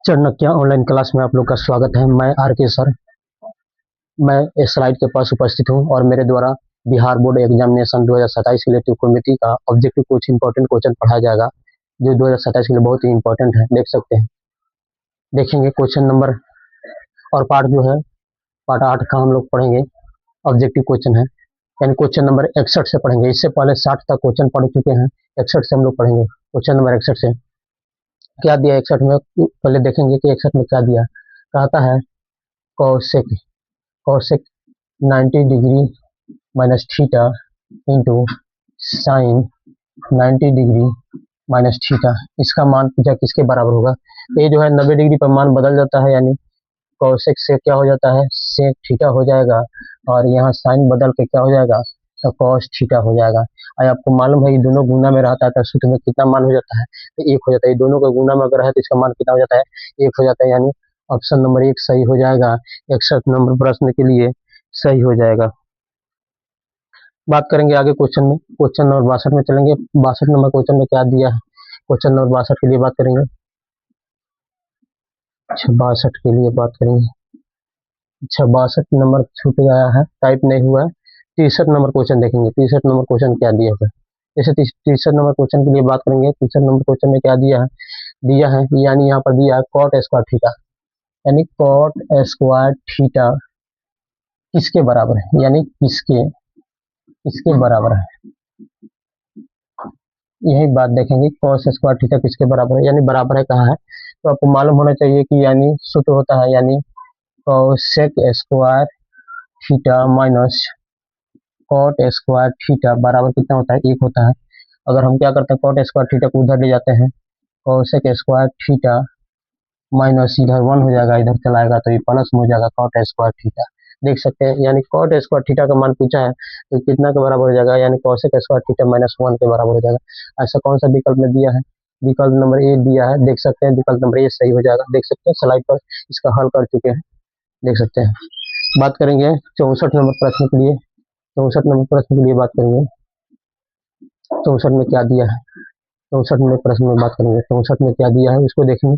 Chanakya online class में आप लोग का स्वागत है। मैं आर के सर। मैं इस स्लाइड के पास उपस्थित हूं और मेरे द्वारा बिहार बोर्ड एग्जामिनेशन 2027 के लिए त्रिकोणमिति का ऑब्जेक्टिव कुछ इंपॉर्टेंट क्वेश्चन पढ़ाया जाएगा जो 2027 के लिए बहुत ही इंपॉर्टेंट है। देख सकते हैं, देखेंगे क्वेश्चन नंबर और पार्ट जो है पार्ट 8 का हम लोग पढ़ेंगे। ऑब्जेक्टिव क्वेश्चन है, यानी क्वेश्चन नंबर 61 से पढ़ेंगे। इससे पहले 60 तक क्वेश्चन पढ़ चुके हैं, 61 से हम लोग पढ़ेंगे। क्वेश्चन नंबर 61 से क्या दिया, 61 में पहले देखेंगे कि 61 में क्या दिया। कहता है Kaushik Kaushik 90 degree minus theta into sine 90 degree minus theta, इसका मान पूछा किसके बराबर होगा। ये जो है 90 डिग्री पर मान बदल जाता है, यानी कौशिक से क्या हो जाता है, सेक थीटा हो जाएगा, और यहाँ साइन बदल के क्या हो जाएगा, तो कॉस थीटा हो जाएगा। और आपको मालूम है ये दोनों गुना में रहता है तो सूत्र में कितना मान हो जाता है, तो 1 हो जाता है। ये दोनों का गुना में अगर है तो इसका मान कितना हो जाता है, 1 हो जाता है। यानी ऑप्शन नंबर 1 सही हो जाएगा। 61 नंबर प्रश्न के लिए सही हो जाएगा। बात करेंगे आगे क्वेश्चन में, क्वेश्चन नंबर 62 में चलेंगे। 62 नंबर क्वेश्चन में क्या दिया है, क्वेश्चन नंबर 62 के लिए बात करेंगे। 62 के लिए बात करेंगे। 62 नंबर छूट गया है, टाइप नहीं हुआ है। 63 नंबर क्वेश्चन देखेंगे। 63 नंबर क्वेश्चन क्या दिया है, जैसे 63 नंबर क्वेश्चन के लिए बात करेंगे। 63 नंबर क्वेश्चन में क्या दिया है, यानी यहाँ पर दिया है कॉट स्क्वायर थीटा, यानी कॉट स्क्वायर थीटा किसके बराबर है, यानी किसके बराबर है, यही बात देखेंगे। कॉस स्क्वायर थीटा किसके बराबर है, यानी बराबर है कहा है तो आपको मालूम होना चाहिए कि यानी सूत्र होता है, यानी cosec square theta minus cot square theta बराबर कितना होता है, 1 होता है। अगर हम क्या करते हैं, कॉट स्क्वायर थीटा को उधर ले जाते हैं, कॉसेक स्क्वायर थीटा माइनस इधर 1 हो जाएगा, इधर चलाएगा तो ये प्लस में हो जाएगा कॉट स्क्वायर थीटा। देख सकते हैं, यानी कॉट स्क्वायर थीटा का मान पूछा है तो कितना के बराबर हो जाएगा, यानी कॉसेक स्क्वायर थीटा माइनस 1 के बराबर हो जाएगा। ऐसा कौन सा विकल्प में दिया है, विकल्प नंबर ए दिया है। देख सकते हैं विकल्प नंबर ए सही हो जाएगा। देख सकते हैं स्लाइड पर इसका हल कर चुके हैं, देख सकते हैं। बात करेंगे 64 नंबर प्रश्न के लिए। 64 नंबर प्रश्न के लिए बात करेंगे। 64 में क्या दिया है, 64 नंबर प्रश्न में बात करेंगे। 64 में क्या दिया है उसको देखेंगे।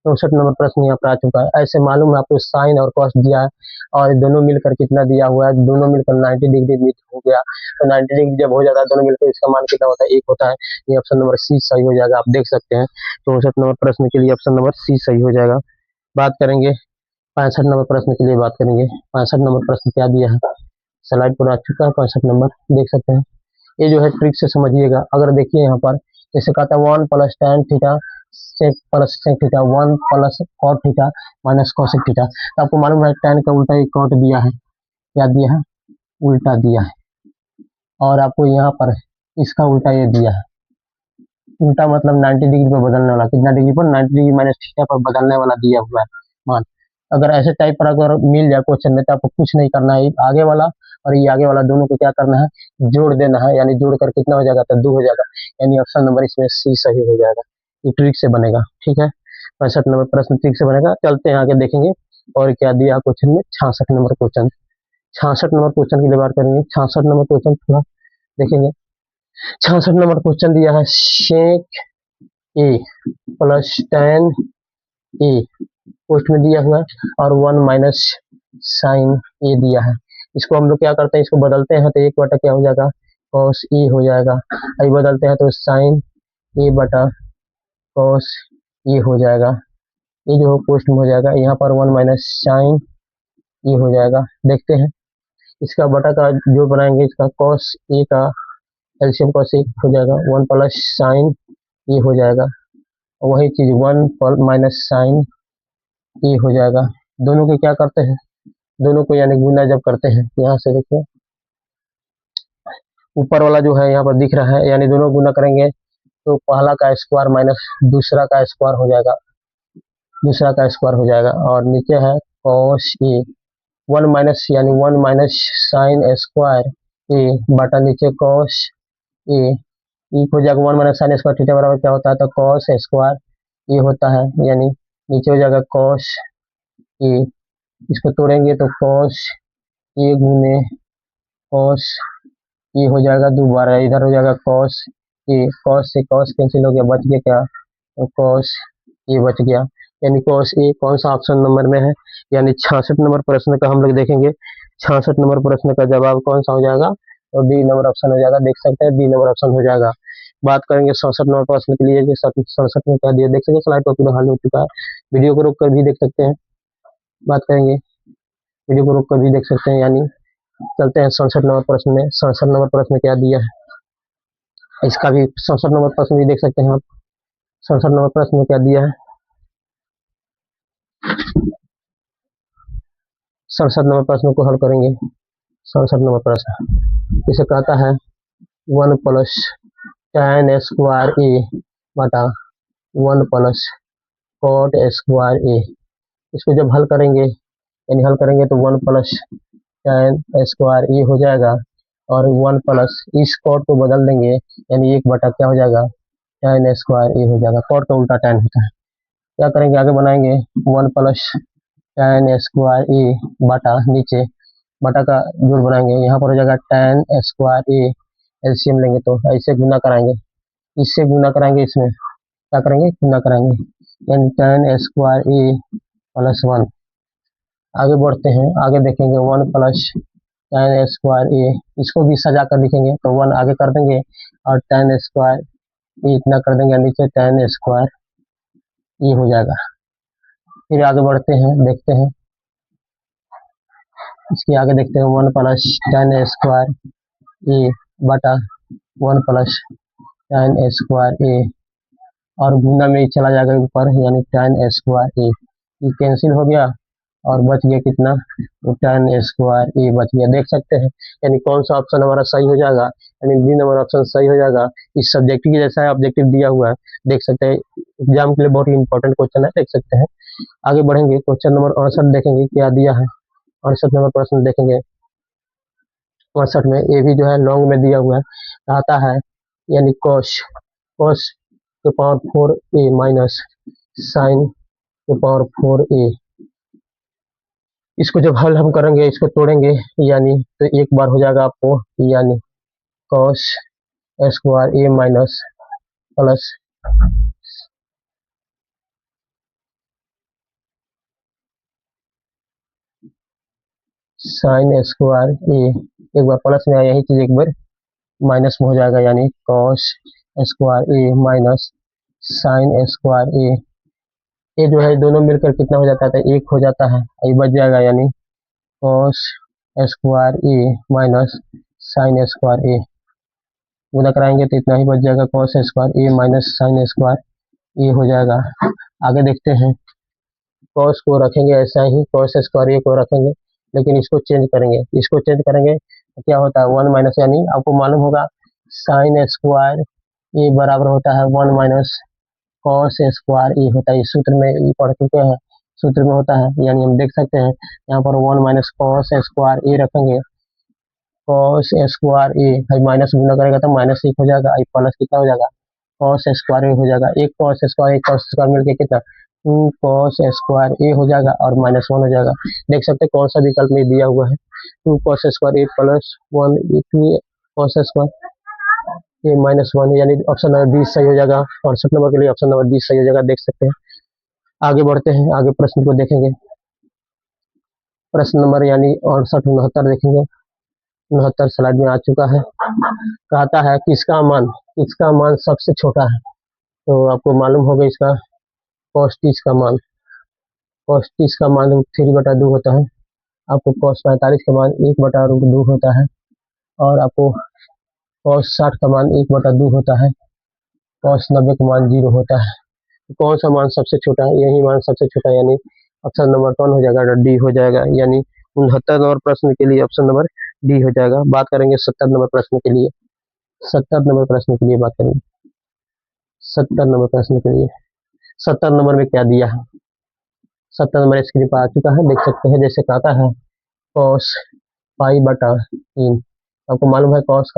64 नंबर प्रश्न यहाँ पर आ चुका है। ऐसे मालूम है आपको साइन और कॉस दिया है और दोनों मिलकर कितना दिया हुआ है, दोनों मिलकर 90 डिग्री हो गया। तो 90 डिग्री जब हो जाता है दोनों मिलकर, इसका मान कितना होता है, 1 होता है। ये ऑप्शन नंबर सी सही हो जाएगा। आप देख सकते हैं 64 नंबर प्रश्न के लिए ऑप्शन नंबर सी सही हो जाएगा। बात करेंगे 65 नंबर प्रश्न के लिए बात करेंगे। 65 नंबर प्रश्न क्या दिया है, स्लाइड पर आ चुका है 65 नंबर, देख सकते हैं। ये जो है ट्रिक से समझिएगा। अगर देखिए यहाँ पर जैसे कहता है 1 plus tan theta sec plus sec theta 1 plus cot theta minus cosec theta, तो आपको मालूम है tan का उल्टा एक कॉट दिया है, क्या दिया है, उल्टा दिया है। और आपको यहाँ पर इसका उल्टा ये दिया है। उल्टा मतलब 90 डिग्री पर बदलने वाला, कितना डिग्री पर, 90 डिग्री माइनस थीटा पर बदलने वाला दिया हुआ है मान। अगर ऐसे टाइप पर अगर मिल जाए क्वेश्चन में तो आपको कुछ नहीं करना है, आगे वाला और ये आगे वाला दोनों को क्या करना है, जोड़ देना है। यानी जोड़ कर कितना हो जाएगा, तो 2 हो जाएगा। यानी ऑप्शन नंबर इसमें सी सही हो जाएगा। ये ट्रिक से बनेगा, ठीक है। 65 नंबर प्रश्न ट्रिक से बनेगा। चलते हैं आगे देखेंगे और क्या दिया क्वेश्चन में। 66 नंबर क्वेश्चन, 66 नंबर क्वेश्चन की बात करेंगे। 66 नंबर क्वेश्चन थोड़ा देखेंगे। 66 नंबर क्वेश्चन दिया है सेक ए प्लस tan ए, पोस्ट में दिया हुआ है, और 1 माइनस साइन ए दिया है। इसको हम लोग क्या करते हैं, इसको बदलते हैं तो 1 बटा क्या हो जाएगा, कॉस ए हो जाएगा। ये बदलते हैं तो साइन ए बटा कॉस ए हो जाएगा। ये जो पोस्ट में हो जाएगा, यहाँ पर 1 माइनस साइन ए हो जाएगा। देखते हैं इसका बटा का जो बनाएंगे, इसका कॉस ए का एलसीएम कॉस ए हो जाएगा, 1 प्लस साइन ए हो जाएगा। वही चीज 1 माइनस साइन ए हो जाएगा। दोनों के क्या करते हैं, दोनों को यानी गुना जब करते हैं, यहाँ से देखिए ऊपर वाला जो है यहाँ पर दिख रहा है, यानी दोनों गुना करेंगे तो पहला का स्क्वायर माइनस दूसरा का स्क्वायर हो जाएगा, दूसरा का स्क्वायर हो जाएगा। और नीचे है कॉस ए 1 माइनस, यानी 1 माइनस साइन स्क्वायर ए बटा नीचे कॉस ए, हो जाएगा 1 माइनस साइन स्क्वायर थीटा बराबर क्या होता है, तो कॉस स्क्वायर ए होता है। यानी नीचे हो जाएगा कॉस ए, इसको तोड़ेंगे तो कॉस ए गुने कॉस ए हो जाएगा, दोबारा इधर हो जाएगा कॉस ए, कॉस से कॉस कैंसिल हो गया, बच गया क्या, तो कॉस ए बच गया। यानी cos A कौन सा ऑप्शन नंबर में है, यानी 66 नंबर प्रश्न का हम लोग देखेंगे। 66 नंबर प्रश्न का जवाब कौन सा हो जाएगा, तो बी नंबर ऑप्शन हो जाएगा। देख सकते हैं बी नंबर ऑप्शन हो जाएगा। बात करेंगे 67 नंबर प्रश्न के लिए, 67 में क्या दिया देख सकते हैं, स्लाइड पर पूरा हल हो चुका है, वीडियो को रोक कर भी देख सकते हैं। बात करेंगे, वीडियो को रोक कर भी देख सकते हैं। यानी चलते हैं 67 नंबर प्रश्न में। 67 नंबर प्रश्न क्या दिया है, इसका भी 67 नंबर प्रश्न भी देख सकते हैं आप। 67 नंबर प्रश्न में क्या दिया है, 67 नंबर प्रश्न को हल करेंगे। 67 नंबर प्रश्न इसे कहता है 1 प्लस tan स्क्वायर ए बटा 1 प्लस कॉट स्क्वायर ए। इसको जब हल करेंगे, यानी हल करेंगे तो 1 प्लस tan स्क्वायर ए हो जाएगा, और 1 प्लस इस कॉट को बदल देंगे, यानी 1 बटा क्या हो जाएगा, tan स्क्वायर ए हो जाएगा। कॉट का उल्टा tan होता है। क्या करेंगे, आगे बनाएंगे 1 प्लस tan स्क्वायर ए बटा, नीचे बटा का जोड़ बनाएंगे, यहाँ पर हो जाएगा tan स्क्वायर ए। एलसीएम लेंगे तो ऐसे गुना कराएंगे, इससे गुना कराएंगे, इसमें क्या करेंगे, गुना कराएंगे, यानी tan स्क्वायर ए प्लस 1। आगे बढ़ते हैं, आगे देखेंगे 1 प्लस tan स्क्वायर ए, इसको भी सजा कर लिखेंगे तो 1 आगे कर देंगे, और tan स्क्वायर ए इतना कर देंगे, नीचे tan स्क्वायर ए हो जाएगा। फिर आगे बढ़ते हैं, देखते हैं इसके आगे, देखते हैं 1 प्लस tan स्क्वायर ए बटा 1 प्लस tan स्क्वायर ए, और गुना में ही चला जाएगा ऊपर, यानी tan स्क्वायर ए। ये कैंसिल हो गया और बच गया कितना, तो tan स्क्वायर ए बच गया। देख सकते हैं, यानी कौन सा ऑप्शन हमारा सही हो जाएगा, यानी बी नंबर ऑप्शन सही हो जाएगा। इस सब्जेक्टिव की जैसा है, ऑब्जेक्टिव दिया हुआ है, देख सकते हैं, एग्जाम के लिए बहुत ही इंपॉर्टेंट क्वेश्चन है, देख सकते हैं। आगे बढ़ेंगे, क्वेश्चन नंबर 68 देखेंगे क्या दिया है। 68 नंबर प्रश्न देखेंगे। 68 में ये भी जो है लॉन्ग में दिया हुआ है, कहता है यानी cos cos के पावर 4a माइनस साइन के पावर 4a। इसको जब हल हम करेंगे, इसको तोड़ेंगे, यानी तो एक बार हो जाएगा आपको, यानी cos square a minus plus sine square a, एक बार प्लस में आया, यही चीज एक बार माइनस में हो जाएगा, यानी cos square a minus sine square a। ये जो है दोनों मिलकर कितना हो जाता है, तो एक हो जाता है, ये बच जाएगा, यानी cos square a minus sine square a। गुना कराएंगे तो इतना ही बच जाएगा, cos square a minus sine square a हो जाएगा। आगे देखते हैं, cos को रखेंगे ऐसा ही, cos स्क्वायर a को रखेंगे, लेकिन इसको चेंज करेंगे, इसको चेंज करेंगे तो क्या होता है 1 माइनस, यानी आपको मालूम होगा साइन स्क्वायर ए बराबर होता है 1 माइनस कॉस स्क्वायर ए होता है। इस सूत्र में ये पढ़ चुके हैं, सूत्र में होता है, यानी हम देख सकते हैं यहाँ पर 1 माइनस कॉस स्क्वायर ए रखेंगे, कॉस स्क्वायर ए है, माइनस गुना करेगा तो माइनस 1 हो जाएगा, आई प्लस कितना हो जाएगा, कॉस स्क्वायर ए हो जाएगा। एक कॉस स्क्वायर एक कॉस स्क्वायर मिलकर कितना, 2 कॉस स्क्वायर ए हो जाएगा, और माइनस 1 हो जाएगा। देख सकते हैं कौन सा विकल्प में दिया हुआ है, 2 कॉस स्क्वायर ए प्लस 1, 2 कॉस स्क्वायर ये माइनस 1, यानी ऑप्शन नंबर 20 सही हो जाएगा। 68 नंबर के लिए ऑप्शन नंबर 20 सही हो जाएगा, देख सकते हैं। आगे बढ़ते हैं, आगे प्रश्न को देखेंगे। प्रश्न नंबर यानी 68 69 देखेंगे। 69 स्लाइड में आ चुका है। कहता है किसका मान सबसे छोटा है, तो आपको मालूम होगा इसका cos 30 का मान, cos 30 का मान 3/2 होता है, आपको cos 45 का मान 1/2 होता है, और आपको cos 60 का मान 1/2 होता है, cos 90 का मान 0 होता है। कौन सा मान सबसे छोटा है, यही मान सबसे छोटा है, यानी ऑप्शन नंबर कौन हो जाएगा, डी हो जाएगा। यानी 69 नंबर प्रश्न के लिए ऑप्शन नंबर डी हो जाएगा। बात करेंगे 70 नंबर प्रश्न के लिए। 70 नंबर प्रश्न के लिए बात करेंगे। 70 नंबर प्रश्न के लिए 70 नंबर में क्या दिया है, 70 नंबर स्क्रीन पर आ चुका है, देख सकते हैं। जैसे कहता है cos π/3, आपको मालूम है cos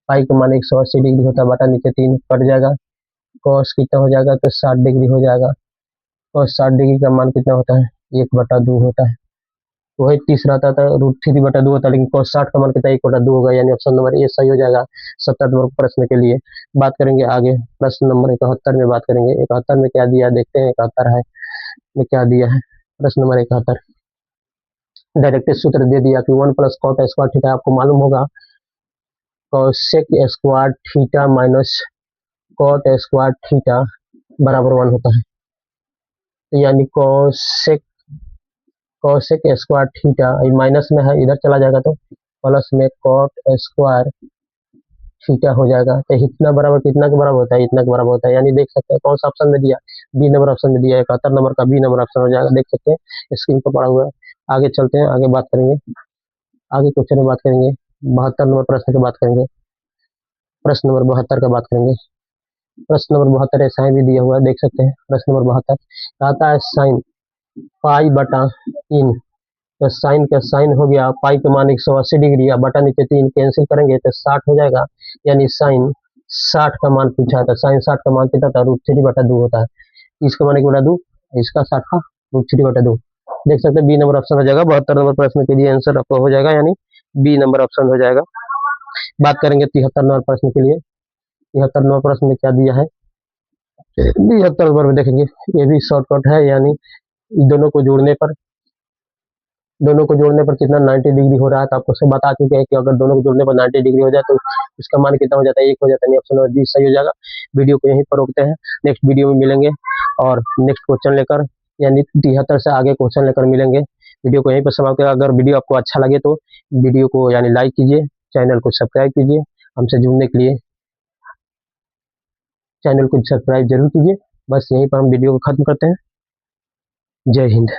पाई का मान 180 डिग्री होता है, बटा नीचे 3 कट जाएगा, cos कितना हो जाएगा, तो 60 डिग्री हो जाएगा। और 60 डिग्री का मान कितना होता है, 1/2 होता है। वही 30 रहता था, √3/2 होता है, लेकिन cos 60 का मान कितना 1/2 होगा, यानी ऑप्शन नंबर ए सही हो जाएगा 70 नंबर प्रश्न के लिए। बात करेंगे आगे प्रश्न नंबर 71 में, बात करेंगे 71 में क्या दिया, देखते हैं 71 है। में क्या दिया है, प्रश्न नंबर 71 डायरेक्ट सूत्र दे दिया कि 1 प्लस कॉट स्क्वायर थीटा, आपको मालूम होगा cosec square theta minus cot square theta बराबर 1 होता है। तो यानी कोसेक स्क्वायर थीटा माइनस में है, इधर चला जाएगा तो प्लस में कॉट स्क्वायर थीटा हो जाएगा। तो इतना बराबर कितना के बराबर होता है, इतना के बराबर होता है। यानी देख सकते हैं कौन सा ऑप्शन में दिया, बी नंबर ऑप्शन में दिया, 71 नंबर का बी नंबर ऑप्शन हो जाएगा। देख सकते हैं स्क्रीन पर पड़ा हुआ है। आगे चलते हैं, आगे बात करेंगे, आगे क्वेश्चन में बात करेंगे, 72 नंबर प्रश्न की बात करेंगे, प्रश्न नंबर 72 का बात करेंगे। प्रश्न नंबर 72 ऐसा भी दिया हुआ है, देख सकते हैं प्रश्न नंबर 72 कहता है साइन पाई बटा इन, तो साइन का साइन हो गया पाई के मान 180 डिग्री, या बटा नीचे 3 कैंसिल करेंगे तो 60 हो जाएगा। यानी साइन 60 का मान पूछा था, साइन 60 का मान कितना था, √3/2 होता है। इसका मान 1/2, इसका 60 का √3/2। देख सकते हैं बी नंबर ऑप्शन हो जाएगा। 72 नंबर प्रश्न के लिए आंसर आपको हो जाएगा, यानी बी नंबर ऑप्शन हो जाएगा। बात करेंगे 73 नंबर प्रश्न के लिए। 73 नंबर प्रश्न में क्या दिया है, 73 नंबर में देखेंगे, ये भी शॉर्टकट है, यानी दोनों को जोड़ने पर कितना 90 डिग्री हो रहा है। तो आपको सब बता चुके हैं कि अगर दोनों को जोड़ने पर 90 डिग्री हो जाए तो इसका मान कितना हो जाता है, 1 हो जाता है। ऑप्शन नंबर बी सही हो जाएगा। वीडियो को यहीं पर रोकते हैं, नेक्स्ट वीडियो में मिलेंगे और नेक्स्ट क्वेश्चन लेकर, यानी 73 से आगे क्वेश्चन लेकर मिलेंगे। वीडियो को यहीं पर समाप्त करें। अगर वीडियो आपको अच्छा लगे तो वीडियो को यानी लाइक कीजिए, चैनल को सब्सक्राइब कीजिए। हमसे जुड़ने के लिए चैनल को सब्सक्राइब जरूर कीजिए। बस यहीं पर हम वीडियो को खत्म करते हैं। जय हिंद।